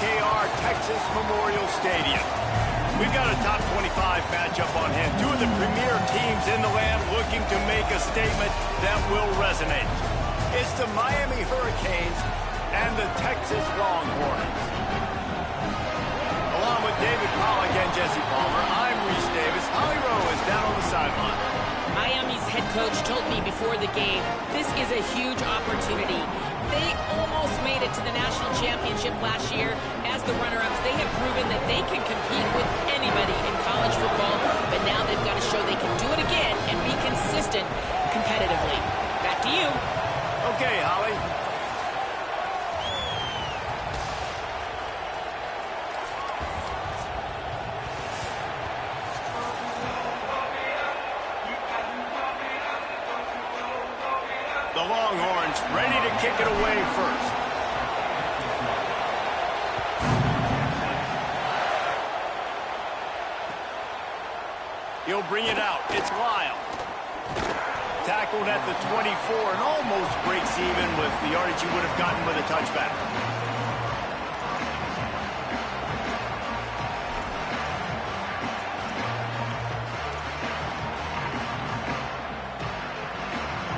KR Texas Memorial Stadium. We've got a top 25 matchup on hand. Two of the premier teams in the land looking to make a statement that will resonate. It's the Miami Hurricanes and the Texas Longhorns. Along with David Pollack and Jesse Palmer, I'm Reese Davis. Holly Rowe is down on the sideline. Miami's head coach told me before the game, this is a huge opportunity. They almost made it to the national championship last year as the runner-ups. They have proven that they can compete with anybody in college football, but now they've got to show they can do it again and be consistent competitively. Back to you. Okay, Holly. The Longhorns ready to kick it away first. He'll bring it out. It's Lyle. Tackled at the 24 and almost breaks even with the yardage he would have gotten with a touchback.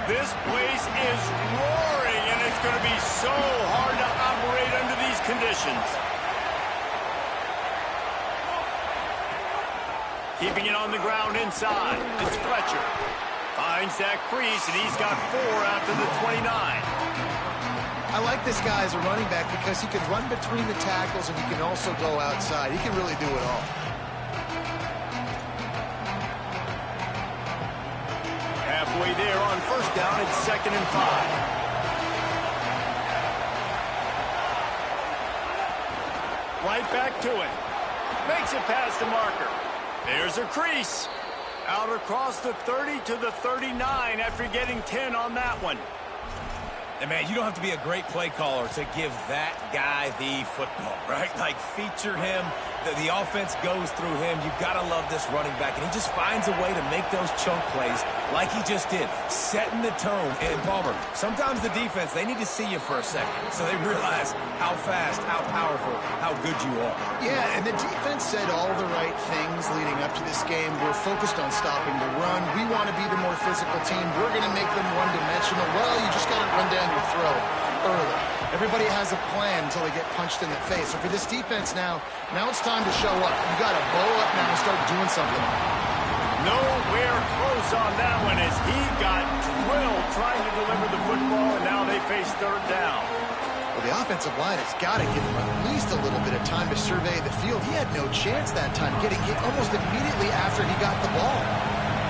This place is roaring, and it's going to be so hard to operate under these conditions. Keeping it on the ground inside. It's Fletcher. Finds that crease, and he's got 4 after the 29. I like this guy as a running back because he can run between the tackles and he can also go outside. He can really do it all. Halfway there on first down, it's 2nd and 5. Right back to it. Makes it past the marker. There's a crease. Out across the 30 to the 39 after getting 10 on that one. And, man, you don't have to be a great play caller to give that guy the football, right? Like, feature him. The offense goes through him. You've got to love this running back. And he just finds a way to make those chunk plays like he just did, setting the tone. And, Palmer, sometimes the defense, they need to see you for a second so they realize how fast, how powerful, how good you are. Yeah, and the defense said all the right things leading up to this game. We're focused on stopping the run. We want to be the more physical team. We're going to make them one-dimensional. Well, you just got to run down your throat early. Everybody has a plan until they get punched in the face. So for this defense now it's time to show up. You got to bow up now and start doing something. Nowhere close on that one as he got drilled trying to deliver the football, and now they face 3rd down. Well, the offensive line has got to give him at least a little bit of time to survey the field. He had no chance that time, getting hit almost immediately after he got the ball.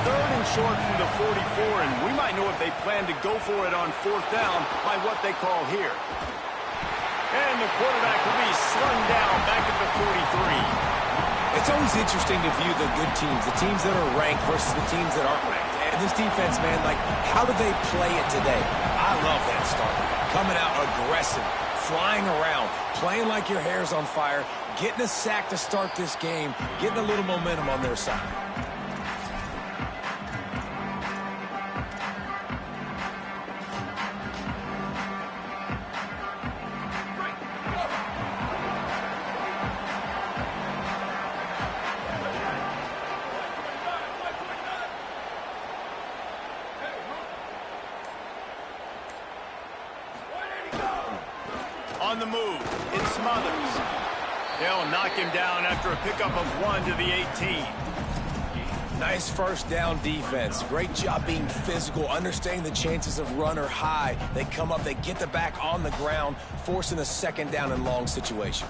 3rd and short from the 44, and we might know if they plan to go for it on 4th down by what they call here. And the quarterback will be slung down back at the 43. It's always interesting to view the good teams, the teams that are ranked versus the teams that aren't ranked. And this defense, man, like, how do they play it today? I love that start. Coming out aggressive, flying around, playing like your hair's on fire, getting a sack to start this game, getting a little momentum on their side. On the move, it's Smothers. They'll knock him down after a pickup of 1 to the 18. Nice first down defense. Great job being physical, understanding the chances of run are high. They come up, they get the back on the ground, forcing a 2nd down and long situation.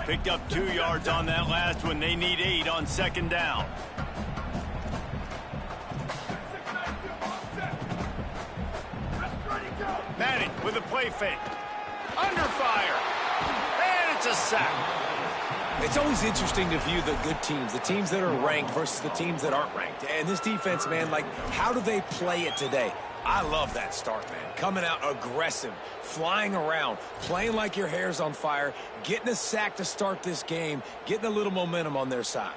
Picked up 2 yards on that last one. They need 8 on 2nd down. Manning with a play fake. Under fire. And it's a sack. It's always interesting to view the good teams, the teams that are ranked versus the teams that aren't ranked. And this defense, man, like, how do they play it today? I love that start, man. Coming out aggressive, flying around, playing like your hair's on fire, getting a sack to start this game, getting a little momentum on their side.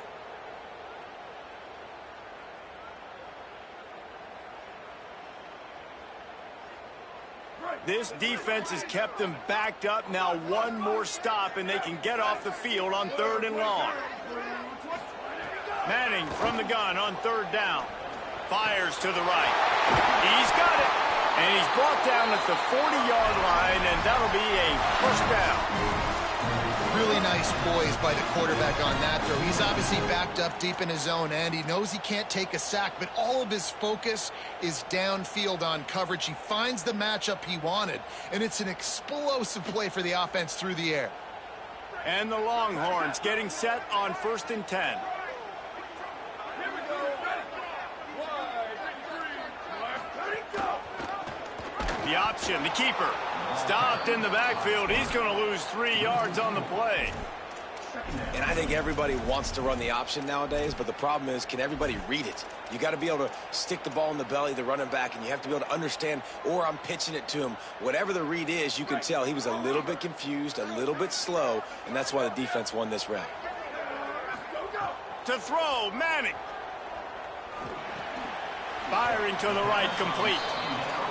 This defense has kept them backed up. Now one more stop, and they can get off the field on 3rd and long. Manning from the gun on 3rd down. Fires to the right. He's got it. And he's brought down at the 40-yard line, and that'll be a first down. Really nice poise by the quarterback on that throw. He's obviously backed up deep in his own end. He knows he can't take a sack, but all of his focus is downfield on coverage. He finds the matchup he wanted, and it's an explosive play for the offense through the air. And the Longhorns getting set on 1st and 10. The option, the keeper, stopped in the backfield. He's going to lose 3 yards on the play. And I think everybody wants to run the option nowadays, but the problem is, can everybody read it? You got to be able to stick the ball in the belly of the running back, and you have to be able to understand, or I'm pitching it to him. Whatever the read is, you can tell he was a little bit confused, a little bit slow, and that's why the defense won this round. To throw, Manning. Firing to the right, complete.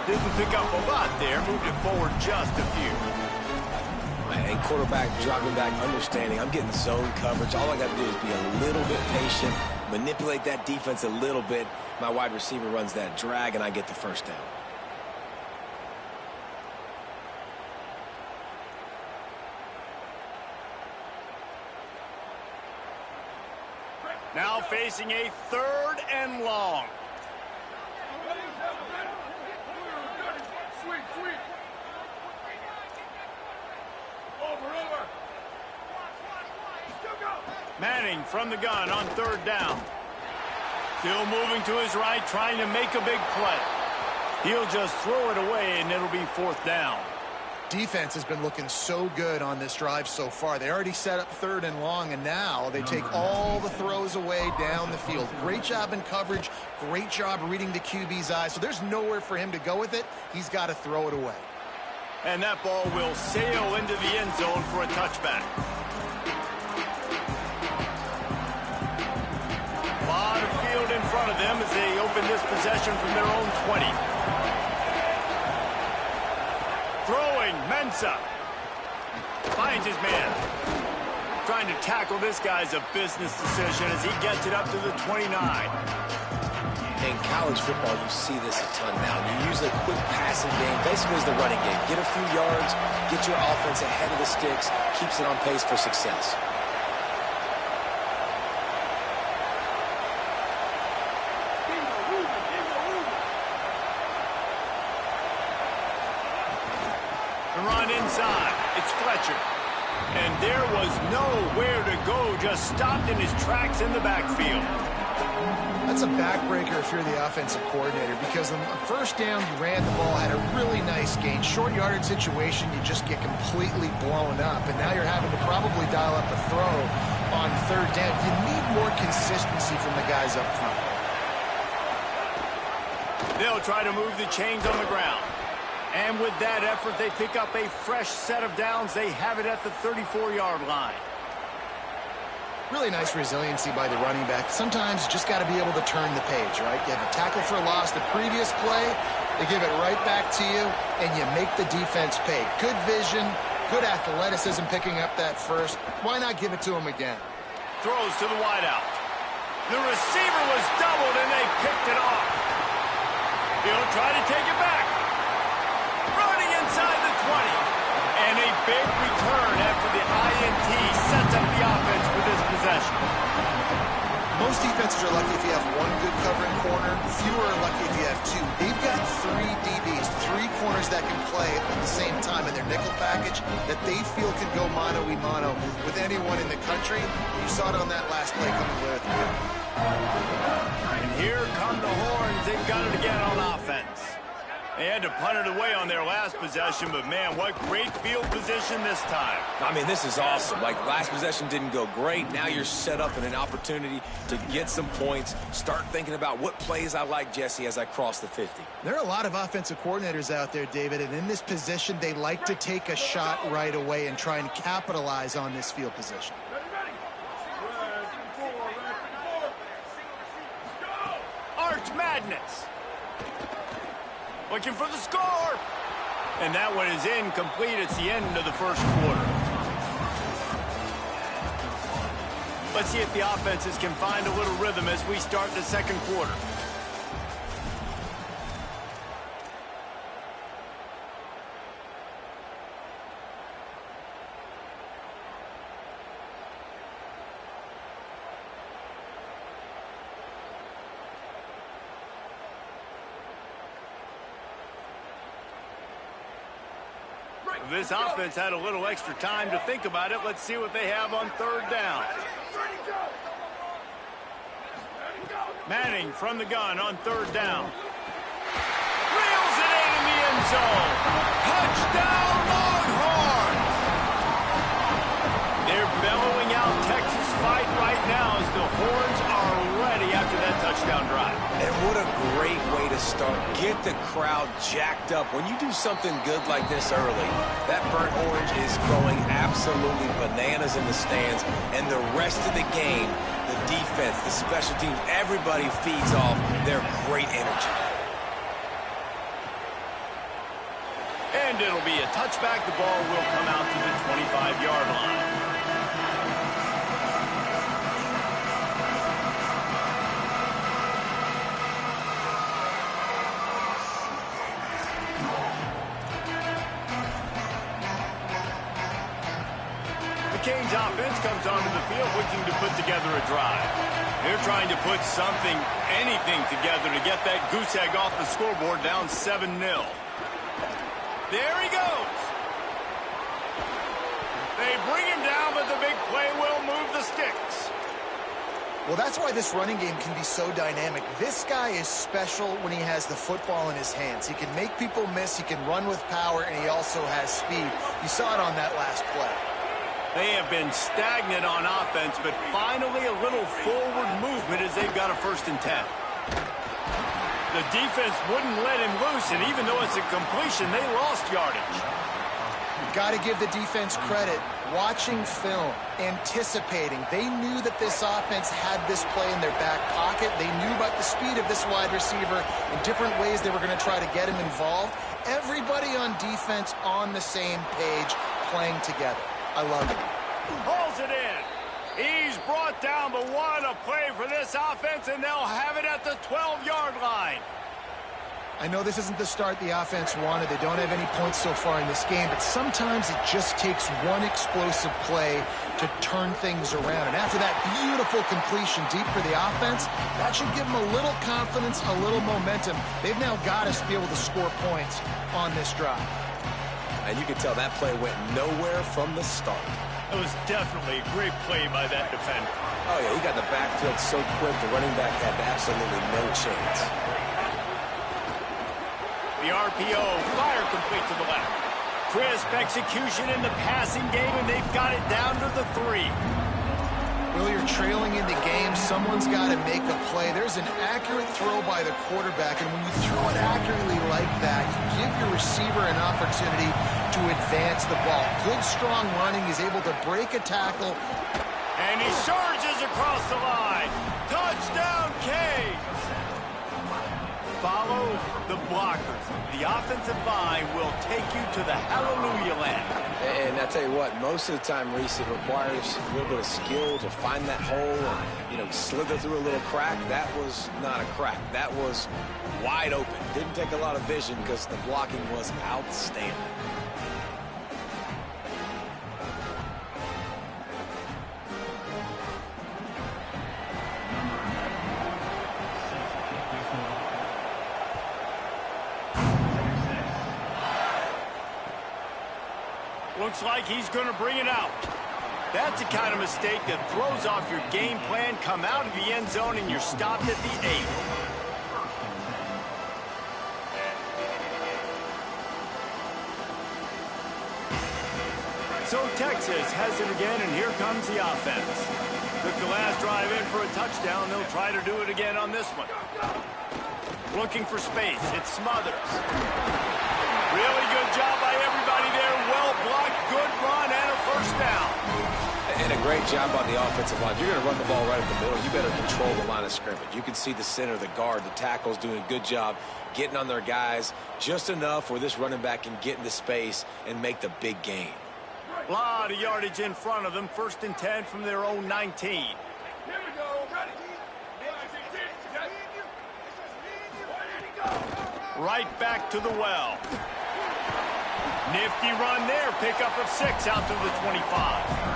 Didn't pick up a lot there, moved it forward just a few. And quarterback dropping back, understanding I'm getting zone coverage. All I got to do is be a little bit patient, manipulate that defense a little bit. My wide receiver runs that drag, and I get the first down. Now facing a 3rd and long. Manning from the gun on 3rd down. Still moving to his right, trying to make a big play. He'll just throw it away, and it'll be 4th down. Defense has been looking so good on this drive so far. They already set up 3rd and long, and now they take all the throws away down the field. Great job in coverage. Great job reading the QB's eyes. So there's nowhere for him to go with it. He's got to throw it away. And that ball will sail into the end zone for a touchback. A lot of field in front of them as they open this possession from their own 20. Throwing, Ncaa. Finds his man. Trying to tackle this guy's a business decision as he gets it up to the 29. In college football, you see this a ton now. You use a quick passing game, basically as the running game. Get a few yards, get your offense ahead of the sticks, keeps it on pace for success. The run inside. It's Fletcher. And there was nowhere to go, just stopped in his tracks in the backfield. That's a backbreaker if you're the offensive coordinator, because on the 1st down, you ran the ball, had a really nice gain. Short yardage situation, you just get completely blown up, and now you're having to probably dial up a throw on 3rd down. You need more consistency from the guys up front. They'll try to move the chains on the ground. And with that effort, they pick up a fresh set of downs. They have it at the 34-yard line. Really nice resiliency by the running back. Sometimes you just got to be able to turn the page, right? You have a tackle for a loss the previous play, they give it right back to you, and you make the defense pay. Good vision, good athleticism picking up that first. Why not give it to him again? Throws to the wideout. The receiver was doubled, and they picked it off. He'll try to take it back. Running inside the 20. And a big return after the INT sets up the offense for this possession. Most defenses are lucky if you have one good covering corner. Fewer are lucky if you have two. They've got 3 DBs, 3 corners that can play at the same time in their nickel package that they feel can go mano-a-mano with anyone in the country. You saw it on that last play coming with. And here come the Horns. They've got it again on offense. They had to punt it away on their last possession, but man, what great field position this time. I mean, this is awesome. Like, last possession didn't go great. Now you're set up in an opportunity to get some points. Start thinking about what plays I like, Jesse, as I cross the 50. There are a lot of offensive coordinators out there, David, and in this position, they like to take a shot right away and try and capitalize on this field position. Arch Madness. Looking for the score. And that one is incomplete. It's the end of the first quarter. Let's see if the offenses can find a little rhythm as we start the second quarter. This offense had a little extra time to think about it. Let's see what they have on third down. Manning from the gun on third down. Reels it in the end zone. Touchdown, Longhorns! They're bellowing out Texas fight right now as the Horns are ready after that touchdown drive. And what a great way to start. Get the crowd jacked up. When you do something good like this early, that burnt orange is going absolutely bananas in the stands. And the rest of the game, the defense, the special teams, everybody feeds off their great energy. And it'll be a touchback. The ball will come out to the 25-yard line. Canes offense comes onto the field looking to put together a drive. They're trying to put something, anything together to get that goose egg off the scoreboard down 7-0. There he goes. They bring him down, but the big play will move the sticks. Well, that's why this running game can be so dynamic. This guy is special when he has the football in his hands. He can make people miss, he can run with power, and he also has speed. You saw it on that last play. They have been stagnant on offense, but finally a little forward movement as they've got a 1st and 10. The defense wouldn't let him loose, and even though it's a completion, they lost yardage. You've got to give the defense credit. Watching film, anticipating. They knew that this offense had this play in their back pocket. They knew about the speed of this wide receiver in different ways they were going to try to get him involved. Everybody on defense on the same page, playing together. I love it. Pulls it in. He's brought down, but what a play for this offense, and they'll have it at the 12-yard line. I know this isn't the start the offense wanted. They don't have any points so far in this game, but sometimes it just takes one explosive play to turn things around. And after that beautiful completion deep for the offense, that should give them a little confidence, a little momentum. They've now got to be able to score points on this drive. And you can tell that play went nowhere from the start. It was definitely a great play by that defender. Oh, yeah, he got the backfield so quick, the running back had absolutely no chance. The RPO, fire complete to the left. Crisp execution in the passing game, and they've got it down to the 3. Well, you're trailing in the game. Someone's got to make a play. There's an accurate throw by the quarterback, and when you throw it accurately like that, you give your receiver an opportunity to advance the ball. Good, strong running. He's able to break a tackle. And he surges across the line. Touchdown, Canes! Follow the blockers. The offensive line will take you to the hallelujah land. And I tell you what, most of the time, Reese, it requires a little bit of skill to find that hole and, slither through a little crack. That was not a crack. That was wide open. Didn't take a lot of vision because the blocking was outstanding. Looks like he's going to bring it out. That's the kind of mistake that throws off your game plan. Come out of the end zone and you're stopped at the 8. So Texas has it again, and here comes the offense. Took the last drive in for a touchdown. They'll try to do it again on this one. Looking for space. It's Smothers. Really good job by everybody there. Well blocked, good run, and a 1st down. And a great job on the offensive line. You're going to run the ball right at the middle. You better control the line of scrimmage. You can see the center, the guard, the tackles doing a good job getting on their guys just enough where this running back can get into space and make the big gain. A lot of yardage in front of them. 1st and 10 from their own 19. Here we go. Ready. Right back to the well. Nifty run there. Pickup of 6 out to the 25.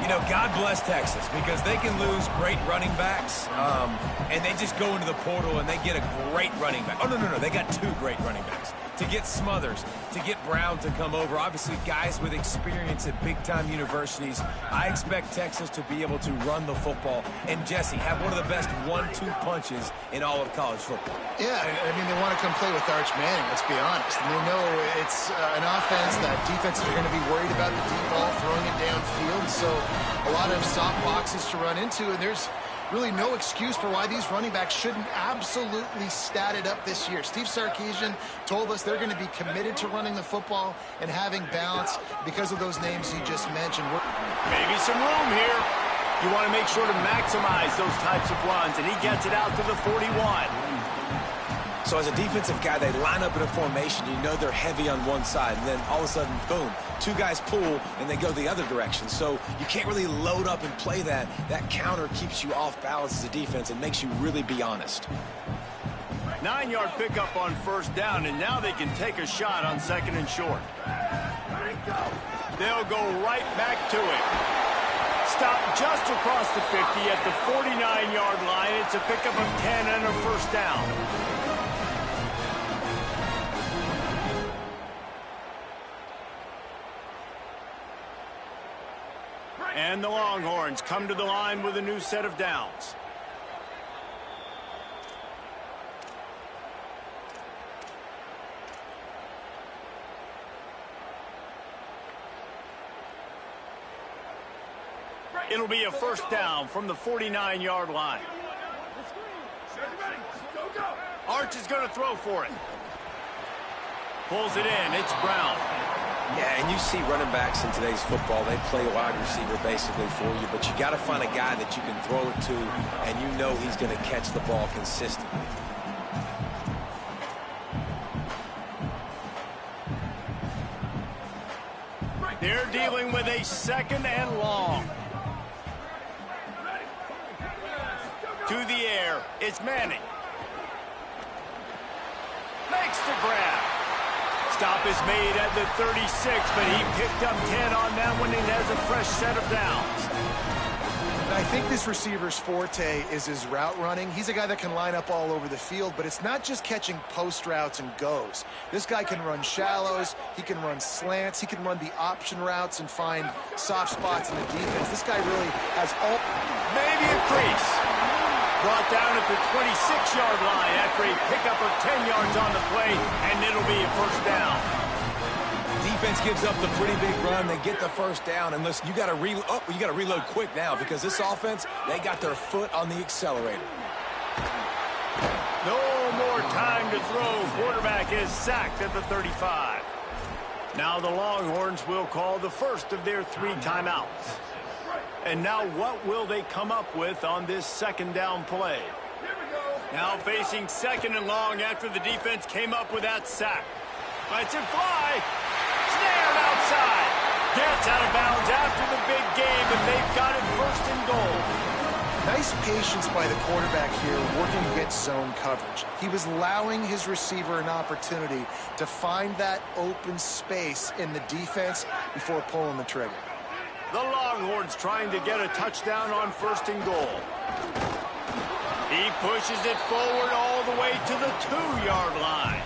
You know, God bless Texas because they can lose great running backs, and they just go into the portal and they get a great running back. Oh, no. They got 2 great running backs. To get Smothers, to get Brown to come over, obviously guys with experience at big-time universities. I expect Texas to be able to run the football and, Jesse, have one of the best 1-2 punches in all of college football. Yeah, I mean, they want to come play with Arch Manning, let's be honest. And they know it's an offense that defenses are going to be worried about the deep ball, throwing it downfield. So a lot of soft boxes to run into, and there's really no excuse for why these running backs shouldn't absolutely stat it up this year. Steve Sarkisian told us they're going to be committed to running the football and having balance because of those names he just mentioned. Maybe some room here. You want to make sure to maximize those types of runs, and he gets it out to the 41. So as a defensive guy, they line up in a formation. You know they're heavy on one side, and then all of a sudden, boom, 2 guys pull, and they go the other direction. So you can't really load up and play that. That counter keeps you off balance as a defense and makes you really be honest. 9-yard pickup on 1st down, and now they can take a shot on 2nd and short. They'll go right back to it. Stop just across the 50 at the 49-yard line. It's a pickup of 10 and a 1st down. And the Longhorns come to the line with a new set of downs. It'll be a 1st down from the 49-yard line. Arch is going to throw for it. Pulls it in. It's Brown. Yeah, and you see running backs in today's football, they play wide receiver basically for you, but you got to find a guy that you can throw it to, and you know he's going to catch the ball consistently. They're dealing with a 2nd and long. To the air, it's Manning. Makes the grab. Stop is made at the 36, but he picked up 10 on that one and has a fresh set of downs. I think this receiver's forte is his route running. He's a guy that can line up all over the field, but it's not just catching post routes and goes. This guy can run shallows, he can run slants, he can run the option routes and find soft spots in the defense. This guy really has all... Maybe a crease. Brought down at the 26-yard line after a pickup of 10 yards on the play, and it'll be a 1st down. Defense gives up the pretty big run. They get the 1st down, and listen, you got to reload quick now because this offense, they got their foot on the accelerator. No more time to throw. Quarterback is sacked at the 35. Now the Longhorns will call the first of their 3 timeouts. And now what will they come up with on this 2nd down play? Now facing 2nd and long after the defense came up with that sack. Lets it fly. Snared outside. Gets out of bounds after the big game, and they've got it 1st and goal. Nice patience by the quarterback here working against zone coverage. He was allowing his receiver an opportunity to find that open space in the defense before pulling the trigger. The Longhorns trying to get a touchdown on 1st and goal. He pushes it forward all the way to the 2-yard line.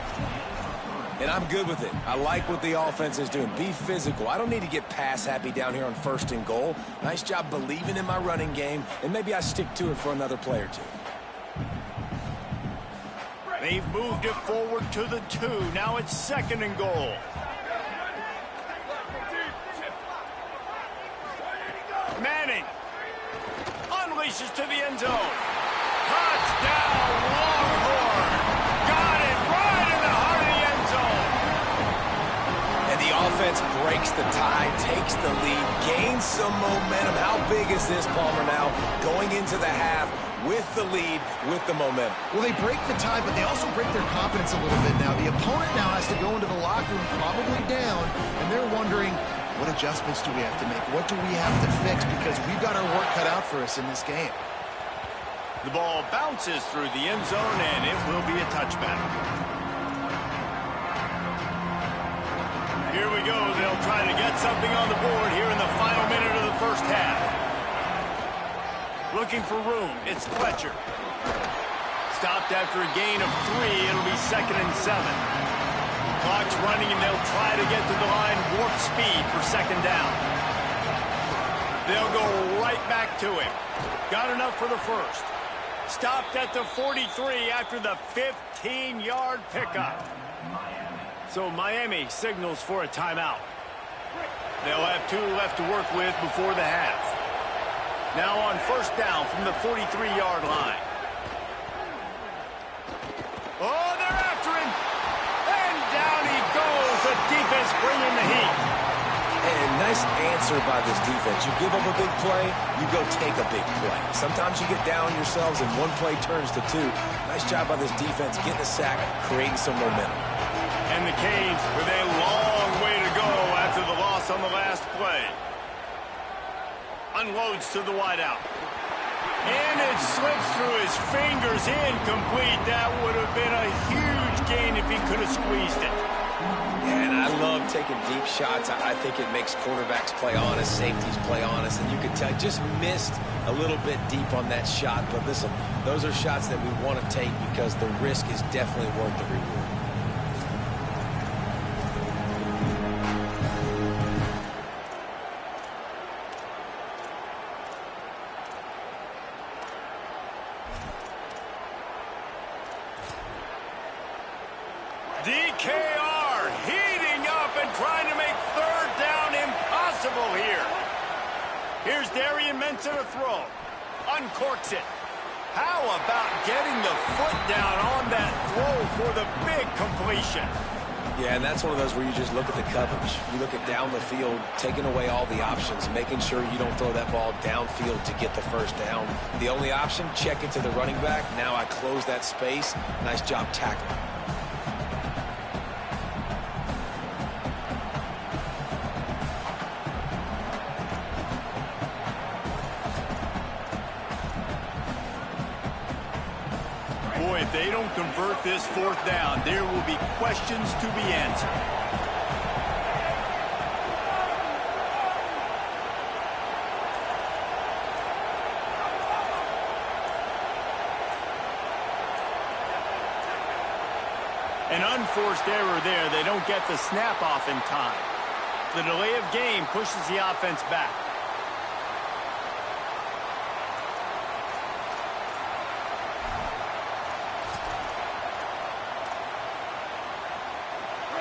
And I'm good with it. I like what the offense is doing. Be physical. I don't need to get pass happy down here on 1st and goal. Nice job believing in my running game, and maybe I stick to it for another play or 2. They've moved it forward to the 2. Now it's 2nd and goal. Manning unleashes to the end zone. Touchdown, Longhorn. Got it right in the heart of the end zone. And the offense defense breaks the tie, takes the lead, gains some momentum. How big is this, Palmer, now going into the half with the lead, with the momentum? Well, they break the tie, but they also break their confidence a little bit now. The opponent now has to go into the locker room probably down, and they're wondering, what adjustments do we have to make? What do we have to fix? Because we've got our work cut out for us in this game. The ball bounces through the end zone, and it will be a touchback. Here we go. They'll try to get something on the board here in the final minute of the first half. Looking for room. It's Fletcher. Stopped after a gain of 3. It'll be 2nd and 7. Clock's running, and they'll try to get to the line warp speed for 2nd down. They'll go right back to him. Got enough for the first. Stopped at the 43 after the 15-yard pickup. So Miami signals for a timeout. They'll have 2 left to work with before the half. Now on 1st down from the 43-yard line. Oh, they're after him. And down he goes. The defense bringing the heat. And nice answer by this defense. You give up a big play, you go take a big play. Sometimes you get down yourselves and one play turns to 2. Nice job by this defense getting a sack, creating some momentum. And the Canes with a long way to go after the loss on the last play. Unloads to the wideout. And it slips through his fingers, incomplete. That would have been a huge gain if he could have squeezed it. And I love taking deep shots. I think it makes quarterbacks play honest, safeties play honest, and you can tell just missed a little bit deep on that shot. But listen, those are shots that we want to take because the risk is definitely worth the reward. DKR heating up and trying to make 3rd down impossible here. Here's Darian Mensah to throw. Uncorks it. How about getting the foot down on that throw for the big completion? Yeah, and that's one of those where you just look at the coverage. You look at down the field, taking away all the options, making sure you don't throw that ball downfield to get the 1st down. The only option, check it to the running back. Now I close that space. Nice job tackling. Boy, if they don't convert this 4th down, there will be questions to be answered. An unforced error there. They don't get the snap off in time. The delay of game pushes the offense back.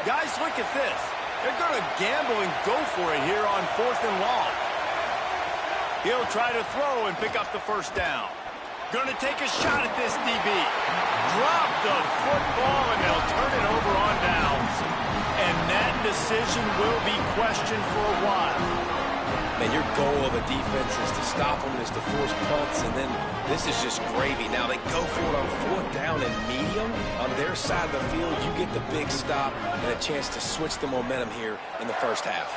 Guys, look at this. They're going to gamble and go for it here on 4th and long. He'll try to throw and pick up the 1st down. Going to take a shot at this DB. Drop the football, and they'll turn it over on downs. And that decision will be questioned for a while. Man, your goal of a defense is to stop them, is to force punts, and then this is just gravy. Now they go for it on 4th down and medium. On their side of the field, you get the big stop and a chance to switch the momentum here in the 1st half.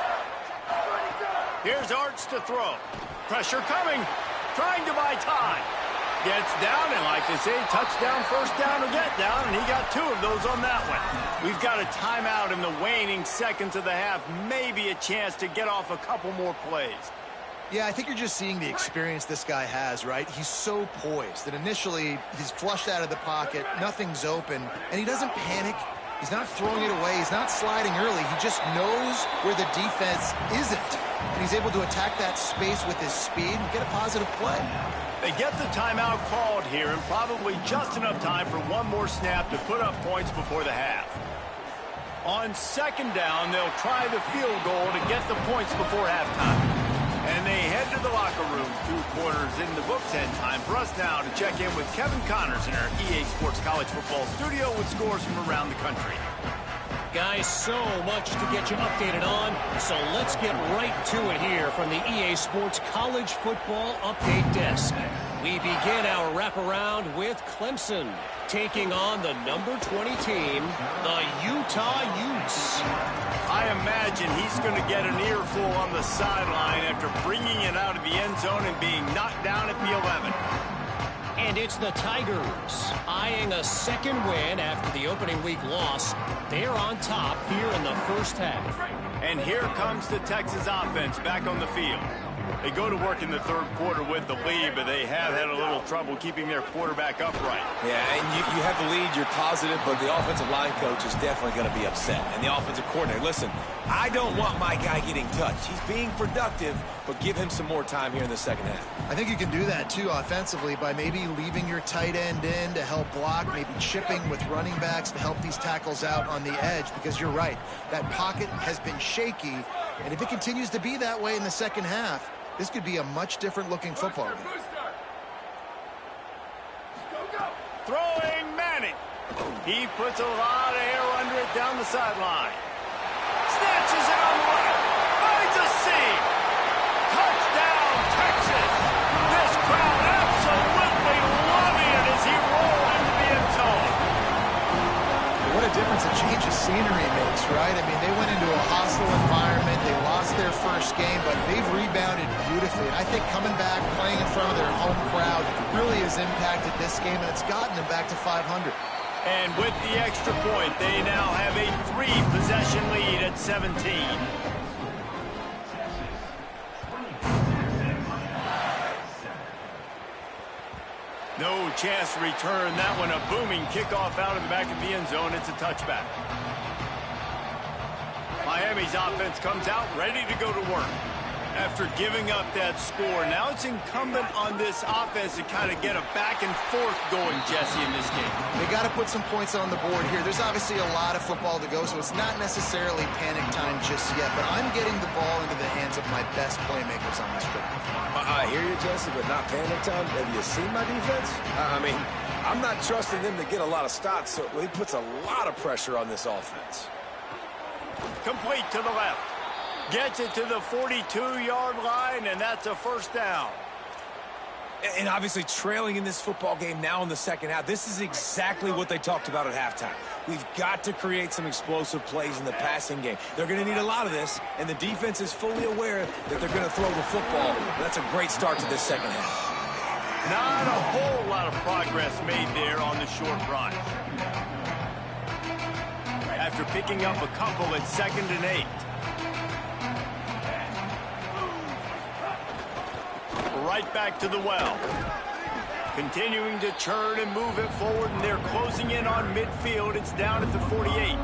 Here's Arts to throw. Pressure coming. Trying to buy time. Gets down, and like they say, touchdown, 1st down, or get down, and he got 2 of those on that one. We've got a timeout in the waning seconds of the half. Maybe a chance to get off a couple more plays. Yeah, I think you're just seeing the experience this guy has, right? He's so poised that initially he's flushed out of the pocket, nothing's open, and he doesn't panic. He's not throwing it away. He's not sliding early. He just knows where the defense isn't, and he's able to attack that space with his speed and get a positive play. They get the timeout called here, and probably just enough time for one more snap to put up points before the half. On 2nd down, they'll try the field goal to get the points before halftime. And they head to the locker room. 2 quarters in the books, and time for us now to check in with Kevin Connors in our EA Sports College Football studio with scores from around the country. Guys, so much to get you updated on, so let's get right to it here from the EA Sports College Football Update Desk. We begin our wraparound with Clemson, taking on the number 20 team, the Utah Utes. I imagine he's going to get an earful on the sideline after bringing it out of the end zone and being knocked down at the 11. And it's the Tigers, eyeing a second win after the opening week loss. They're on top here in the first half. And here comes the Texas offense back on the field. They go to work in the third quarter with the lead, but they have had a little trouble keeping their quarterback upright. Yeah, and you have the lead, you're positive, but the offensive line coach is definitely going to be upset. And the offensive coordinator, listen, I don't want my guy getting touched. He's being productive, but give him some more time here in the second half. I think you can do that, too, offensively, by maybe leaving your tight end in to help block, maybe chipping with running backs to help these tackles out on the edge, because you're right, that pocket has been shaky, and if it continues to be that way in the second half, this could be a much different-looking football game. Throwing Manning. He puts a lot of air under it down the sideline. Snatches it on the right. Finds a seam. Touchdown, Texas. This crowd absolutely loving it as he rolled into the end zone. What a difference a change of scenery makes, right? I mean, they went into a hostile environment. They lost their first game, but they've rebounded beautifully. And I think coming back, playing in front of their home crowd really has impacted this game, and it's gotten them back to 500. And with the extra point, they now have a 3-possession lead at 17. No chance to return that one. A booming kickoff out of the back of the end zone. It's a touchback. Miami's offense comes out ready to go to work. After giving up that score, now it's incumbent on this offense to kind of get a back and forth going, Jesse, in this game. They got to put some points on the board here. There's obviously a lot of football to go, so it's not necessarily panic time just yet, but I'm getting the ball into the hands of my best playmakers on this trip. I hear you, Jesse, but not panic time. Have you seen my defense? I mean, I'm not trusting them to get a lot of stops, so he puts a lot of pressure on this offense. Complete to the left. Gets it to the 42-yard line, and that's a first down. And obviously trailing in this football game now in the second half, this is exactly what they talked about at halftime. We've got to create some explosive plays in the passing game. They're going to need a lot of this, and the defense is fully aware that they're going to throw the football. That's a great start to this second half. Not a whole lot of progress made there on the short run. After picking up a couple at 2nd and 8. Right back to the well. Continuing to churn and move it forward, and they're closing in on midfield. It's down at the 48.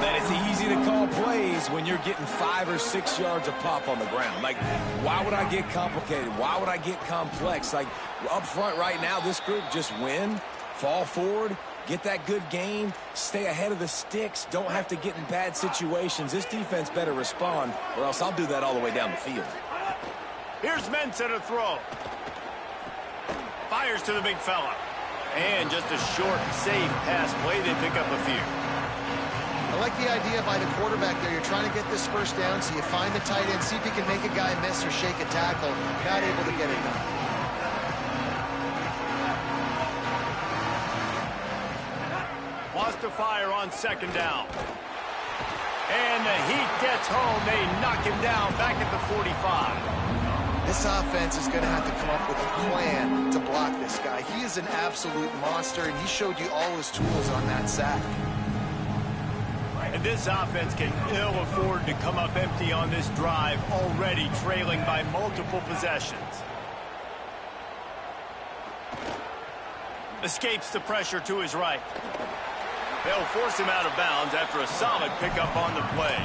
That it's easy to call plays when you're getting 5 or 6 yards of pop on the ground. Like, why would I get complicated? Why would I get complex? Like, up front right now, this group just win, fall forward, get that good gain, stay ahead of the sticks, don't have to get in bad situations. This defense better respond, or else I'll do that all the way down the field. Here's Ncaa to throw. Fires to the big fella. And just a short, safe pass play. They pick up a few. I like the idea by the quarterback there. You're trying to get this first down, so you find the tight end, see if you can make a guy miss or shake a tackle. Not able to get it done. Wants to fire on 2nd down. And the heat gets home. They knock him down back at the 45. This offense is going to have to come up with a plan to block this guy. He is an absolute monster, and he showed you all his tools on that sack. And this offense can ill afford to come up empty on this drive, already trailing by multiple possessions. Escapes the pressure to his right. They'll force him out of bounds after a solid pickup on the play.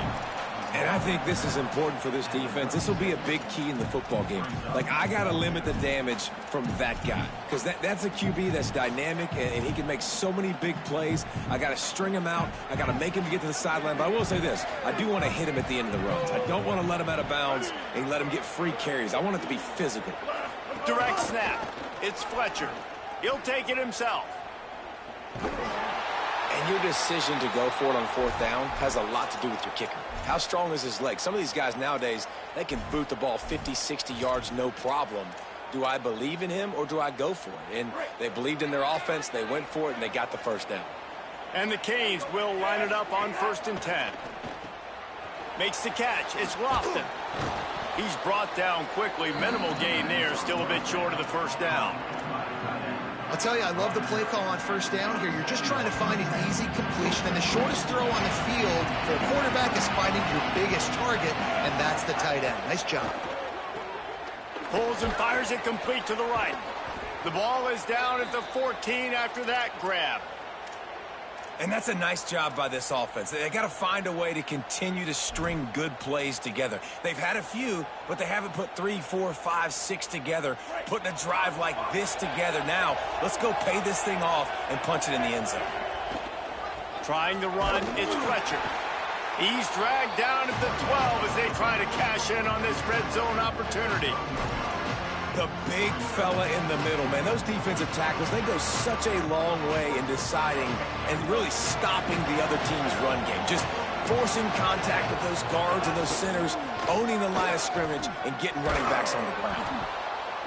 And I think this is important for this defense. This will be a big key in the football game. Like, I got to limit the damage from that guy. Because that's a QB that's dynamic, and he can make so many big plays. I got to string him out. I got to make him get to the sideline. But I will say this. I do want to hit him at the end of the runs. I don't want to let him out of bounds and let him get free carries. I want it to be physical. Direct snap. It's Fletcher. He'll take it himself. And And your decision to go for it on fourth down has a lot to do with your kicker. How strong is his leg? Some of these guys nowadays, they can boot the ball 50, 60 yards, no problem. Do I believe in him or do I go for it? And they believed in their offense, they went for it, and they got the first down. And the Canes will line it up on 1st and 10. Makes the catch. It's Lofton. He's brought down quickly. Minimal gain there. Still a bit short of the first down. I'll tell you, I love the play call on first down here. You're just trying to find an easy completion, and the shortest throw on the field for a quarterback is finding your biggest target, and that's the tight end. Nice job. Pulls and fires it complete to the right. The ball is down at the 14 after that grab. And that's a nice job by this offense. They got to find a way to continue to string good plays together. They've had a few, but they haven't put 3, 4, 5, 6 together, putting a drive like this together. Now, let's go pay this thing off and punch it in the end zone. Trying to run, it's Fletcher. He's dragged down at the 12 as they try to cash in on this red zone opportunity. The big fella in the middle, man. Those defensive tackles, they go such a long way in deciding and really stopping the other team's run game. Just forcing contact with those guards and those centers, owning the line of scrimmage, and getting running backs on the ground.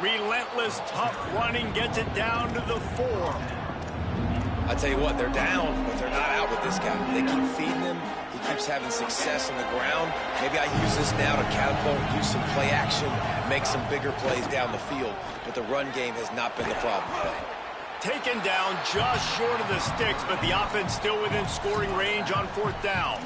Relentless, tough running gets it down to the 4. I tell you what, they're down, but they're not out with this guy. They keep feeding him. He keeps having success on the ground. Maybe I use this now to catapult, use some play action, make some bigger plays down the field. But the run game has not been the problem today. Taken down just short of the sticks, but the offense still within scoring range on 4th down.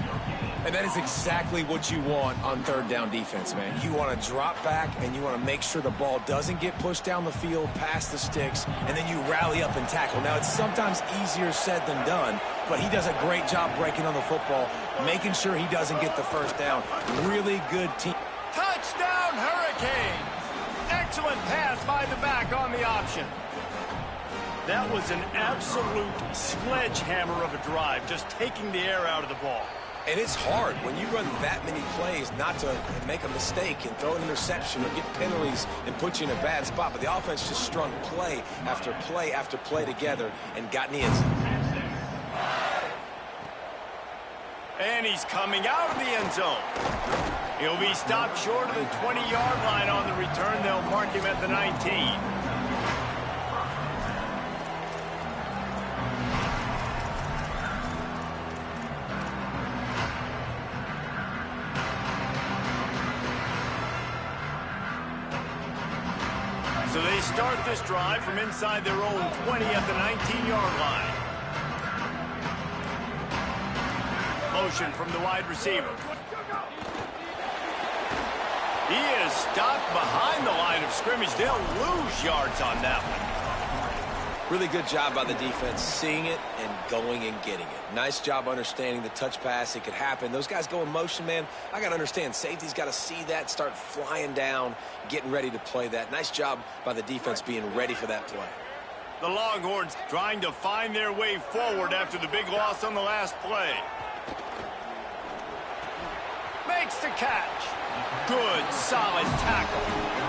And that is exactly what you want on 3rd down defense, man. You want to drop back, and you want to make sure the ball doesn't get pushed down the field past the sticks, and then you rally up and tackle. Now, it's sometimes easier said than done, but he does a great job breaking on the football, making sure he doesn't get the first down. Really good team. Touchdown, Hurricanes! Excellent pass by the back on the option. That was an absolute sledgehammer of a drive, just taking the air out of the ball. And it's hard when you run that many plays not to make a mistake and throw an interception or get penalties and put you in a bad spot. But the offense just strung play after play after play together and got in the end zone. And he's coming out of the end zone. He'll be stopped short of the 20-yard line on the return. They'll mark him at the 19. So they start this drive from inside their own 20 at the 19-yard line. Motion from the wide receiver. He is stopped behind the line of scrimmage. They'll lose yards on that one. Really good job by the defense, seeing it and going and getting it. Nice job understanding the touch pass. It could happen. Those guys go in motion, man. I got to understand. Safety's got to see that, start flying down, getting ready to play that. Nice job by the defense being ready for that play. The Longhorns trying to find their way forward after the big loss on the last play. Makes the catch. Good, solid tackle.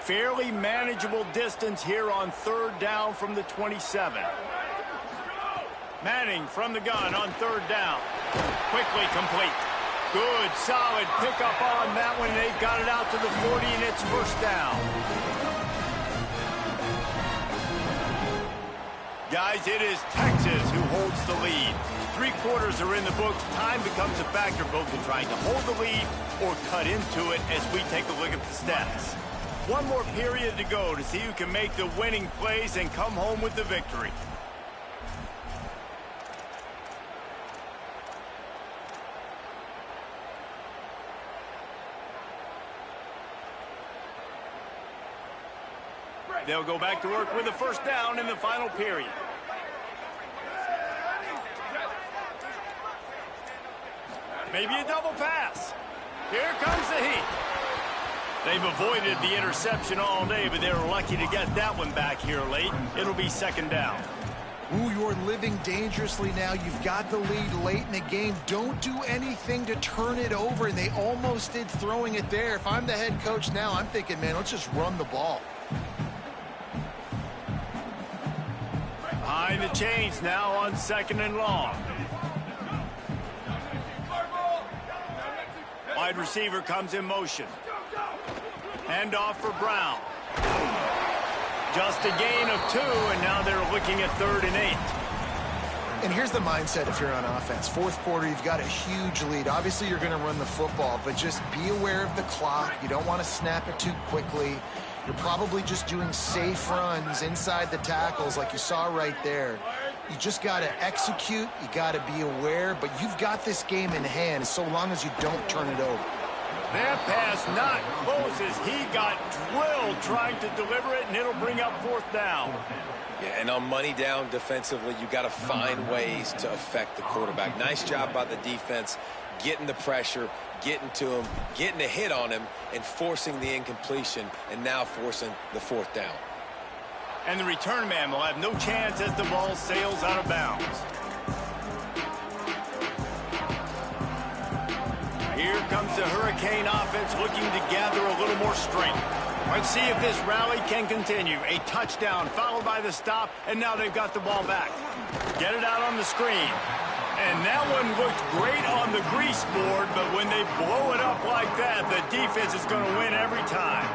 Fairly manageable distance here on 3rd down from the 27. Manning from the gun on 3rd down. Quickly complete. Good, solid pickup on that one. They've got it out to the 40, and it's 1st down. Guys, it is Texas who holds the lead. 3 quarters are in the books. Time becomes a factor both in trying to hold the lead or cut into it as we take a look at the stats. One more period to go to see who can make the winning plays and come home with the victory. They'll go back to work with a 1st down in the final period. Maybe a double pass. Here comes the heat. They've avoided the interception all day, but they were lucky to get that one back here late. It'll be 2nd down. Ooh, you're living dangerously now. You've got the lead late in the game. Don't do anything to turn it over, and they almost did throwing it there. If I'm the head coach now, I'm thinking, man, let's just run the ball. Behind the chains now on 2nd and long. Wide receiver comes in motion. Hand off for Brown. Just a gain of 2, and now they're looking at 3rd and 8. And here's the mindset if you're on offense. 4th quarter, you've got a huge lead. Obviously, you're going to run the football, but just be aware of the clock. You don't want to snap it too quickly. You're probably just doing safe runs inside the tackles like you saw right there. You just got to execute. You got to be aware, but you've got this game in hand so long as you don't turn it over. That pass not close as he got drilled trying to deliver it, and it'll bring up 4th down. Yeah, and on money down defensively, you got to find ways to affect the quarterback. Nice job by the defense, getting the pressure, getting to him, getting a hit on him, and forcing the incompletion, and now forcing the 4th down. And the return man will have no chance as the ball sails out of bounds. Here comes the Hurricane offense looking to gather a little more strength. Let's see if this rally can continue. A touchdown followed by the stop, and now they've got the ball back. Get it out on the screen. And that one looked great on the grease board, but when they blow it up like that, the defense is going to win every time.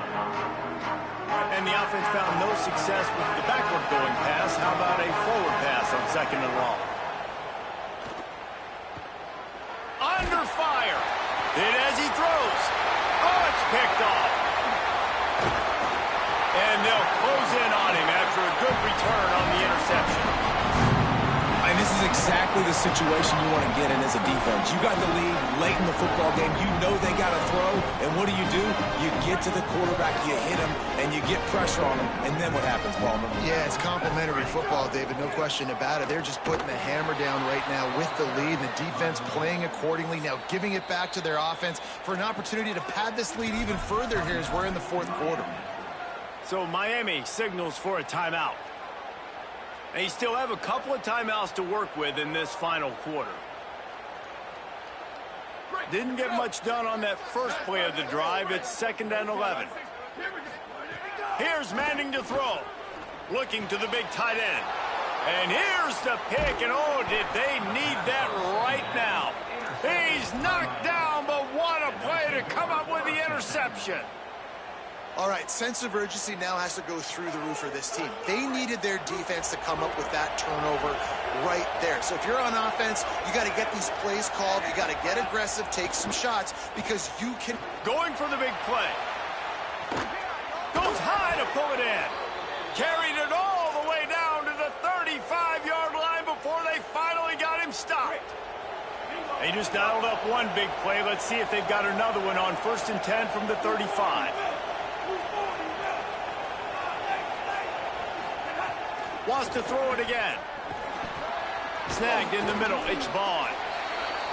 And the offense found no success with the backward going pass. How about a forward pass on 2nd and long? Under fire. Hit as he throws. Oh, it's picked off. And they'll close in on him after a good return on the interception. And this is exactly the situation you want to get in as a defense. You got the lead late in the football game. You know they got to throw. And what do? You get to the quarterback, you hit him, and you get pressure on him. And then what happens, Ballman? Yeah, it's complimentary football, David. No question about it. They're just putting the hammer down right now with the lead. And the defense playing accordingly. Now giving it back to their offense for an opportunity to pad this lead even further here as we're in the 4th quarter. So Miami signals for a timeout. They still have a couple of timeouts to work with in this final quarter. Didn't get much done on that first play of the drive. It's 2nd and 11. Here's Manning to throw. Looking to the big tight end. And here's the pick, and oh, did they need that right now. He's knocked down, but what a play to come up with the interception. All right, sense of urgency now has to go through the roof for this team. They needed their defense to come up with that turnover right there. So if you're on offense, you got to get these plays called. You got to get aggressive, take some shots, because you can... Going for the big play. Goes high to pull it in. Carried it all the way down to the 35-yard line before they finally got him stopped. They just dialed up one big play. Let's see if they've got another one on 1st and 10 from the 35. Wants to throw it again. Snagged in the middle. It's Vaughn.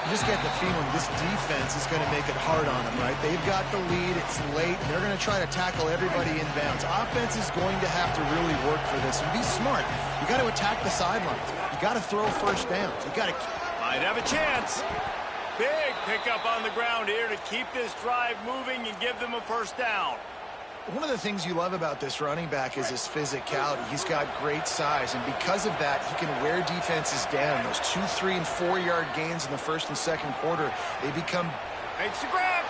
You just get the feeling this defense is going to make it hard on them, right? They've got the lead. It's late. They're going to try to tackle everybody inbounds. Offense is going to have to really work for this. And be smart. You got to attack the sidelines. You got to throw 1st downs. You got to... Might have a chance. Big pickup on the ground here to keep this drive moving and give them a 1st down. One of the things you love about this running back is his physicality. He's got great size, and because of that, he can wear defenses down. Those 2-, 3-, and 4-yard gains in the 1st and 2nd quarter, they become... Makes the grab,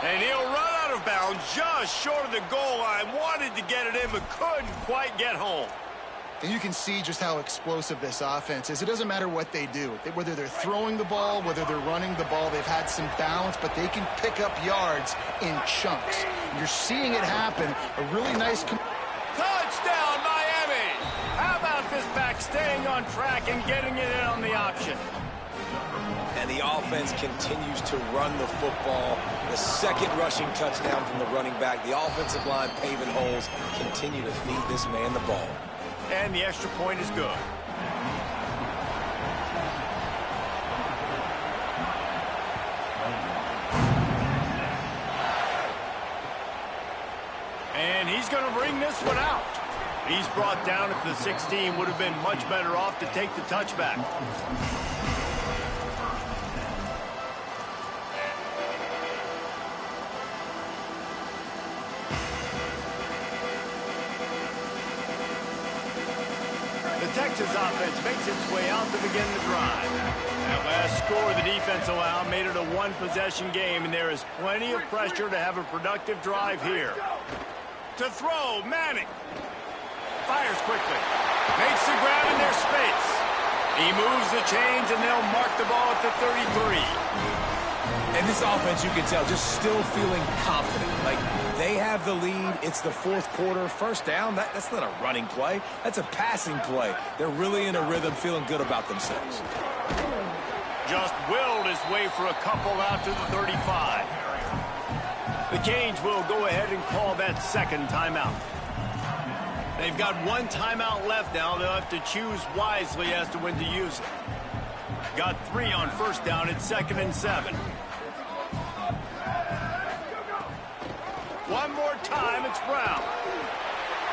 and he'll run out of bounds just short of the goal line. Wanted to get it in, but couldn't quite get home. And you can see just how explosive this offense is. It doesn't matter what they do. Whether they're throwing the ball, whether they're running the ball, they've had some balance, but they can pick up yards in chunks. You're seeing it happen. A really nice... Touchdown, Miami! How about this back staying on track and getting it in on the option? And the offense continues to run the football. The 2nd rushing touchdown from the running back. The offensive line paving holes. Continue to feed this man the ball. And the extra point is good. And he's going to bring this one out. He's brought down at the 16. Would have been much better off to take the touchback. The Texas offense makes its way out to begin the drive. That last score the defense allowed made it a one-possession game, and there is plenty of pressure to have a productive drive here. To throw, Manning. Fires quickly. Makes the grab in their space. He moves the chains, and they'll mark the ball at the 33. And this offense, you can tell, just still feeling confident. Like, they have the lead. It's the fourth quarter. First down, that's not a running play. That's a passing play. They're really in a rhythm, feeling good about themselves. Just willed his way for a couple out to the 35. The Canes will go ahead and call that second timeout. They've got one timeout left now. They'll have to choose wisely as to when to use it. Got 3 on first down. It's 2nd and 7. One more time, it's Brown.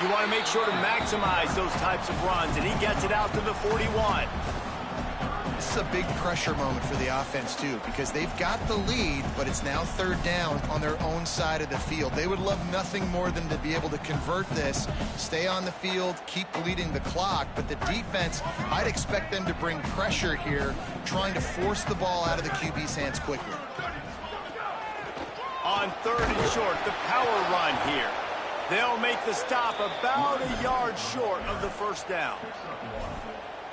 You want to make sure to maximize those types of runs, and he gets it out to the 41. This is a big pressure moment for the offense, too, because they've got the lead, but it's now 3rd down on their own side of the field. They would love nothing more than to be able to convert this, stay on the field, keep bleeding the clock, but the defense, I'd expect them to bring pressure here, trying to force the ball out of the QB's hands quickly. On 3rd and short, the power run here. They'll make the stop about a yard short of the first down.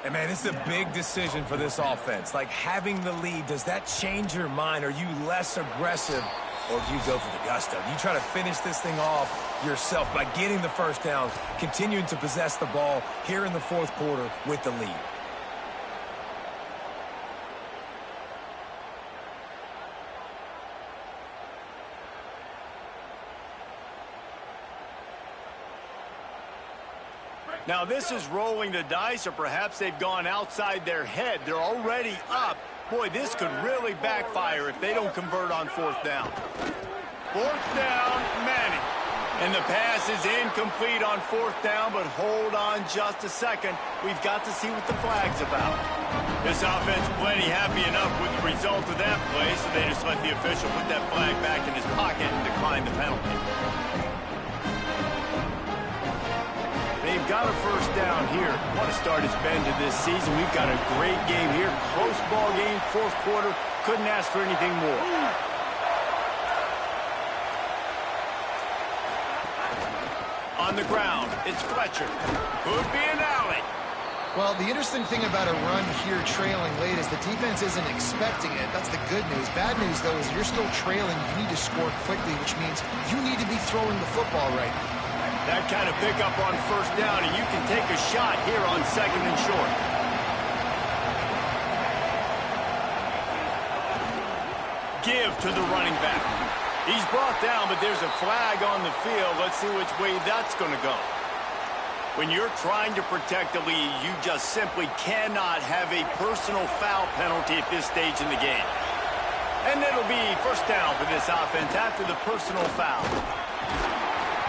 And, man, this is a big decision for this offense. Like, having the lead, does that change your mind? Are you less aggressive, or do you go for the gusto? You try to finish this thing off yourself by getting the first down, continuing to possess the ball here in the fourth quarter with the lead. Now, this is rolling the dice, or perhaps they've gone outside their head. They're already up. Boy, this could really backfire if they don't convert on 4th down. 4th down, Manning. And the pass is incomplete on 4th down, but hold on just a second. We've got to see what the flag's about. This offense plenty happy enough with the result of that play, so they just let the official put that flag back in his pocket and decline the penalty. They've got a first down here. What a start it's been to this season. We've got a great game here. Close ball game, fourth quarter. Couldn't ask for anything more. On the ground, it's Fletcher. Could be an alley. Well, the interesting thing about a run here trailing late is the defense isn't expecting it. That's the good news. Bad news, though, is you're still trailing. You need to score quickly, which means you need to be throwing the football right now. That kind of pickup on first down, and you can take a shot here on 2nd and short. Give to the running back. He's brought down, but there's a flag on the field. Let's see which way that's going to go. When you're trying to protect the lead, you just simply cannot have a personal foul penalty at this stage in the game. And it'll be first down for this offense after the personal foul.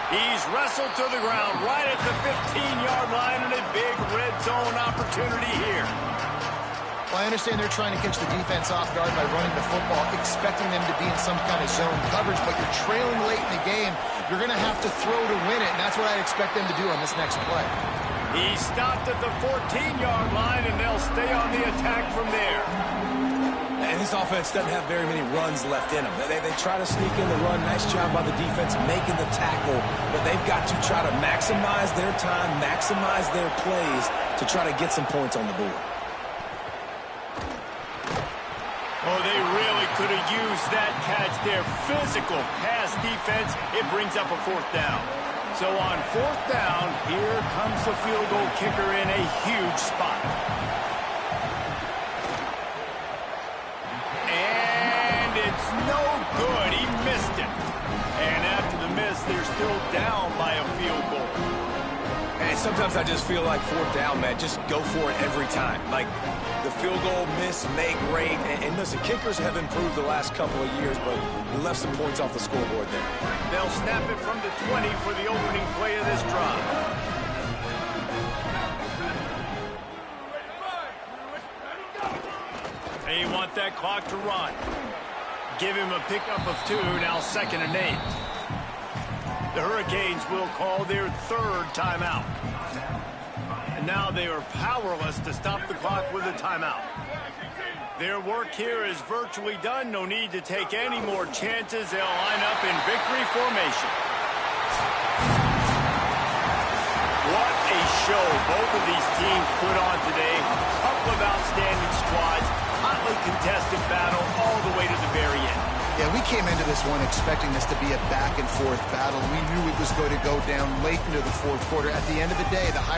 He's wrestled to the ground right at the 15-yard line, and a big red zone opportunity here. Well, I understand they're trying to catch the defense off guard by running the football, expecting them to be in some kind of zone coverage, but you're trailing late in the game. You're going to have to throw to win it, and that's what I expect them to do on this next play. He stopped at the 14-yard line, and they'll stay on the attack from there. And this offense doesn't have very many runs left in them. They try to sneak in the run. Nice job by the defense making the tackle. But they've got to try to maximize their time, maximize their plays to try to get some points on the board. Oh, they really could have used that catch there. Physical pass defense. It brings up a 4th down. So on 4th down, here comes the field goal kicker in a huge spot. It's no good. He missed it. And after the miss, they're still down by a field goal. And sometimes I just feel like 4th down, man, just go for it every time. Like, the field goal miss, make great. And listen, kickers have improved the last couple of years, but we left some points off the scoreboard there. They'll snap it from the 20 for the opening play of this drive. They want that clock to run. Give him a pickup of 2, now 2nd and 8. The Hurricanes will call their 3rd timeout. And now they are powerless to stop the clock with a timeout. Their work here is virtually done. No need to take any more chances. They'll line up in victory formation. What a show both of these teams put on today. Couple of outstanding squads. Hotly contested battle all the way to the very end. Yeah, we came into this one expecting this to be a back-and-forth battle. We knew it was going to go down late into the 4th quarter. At the end of the day, the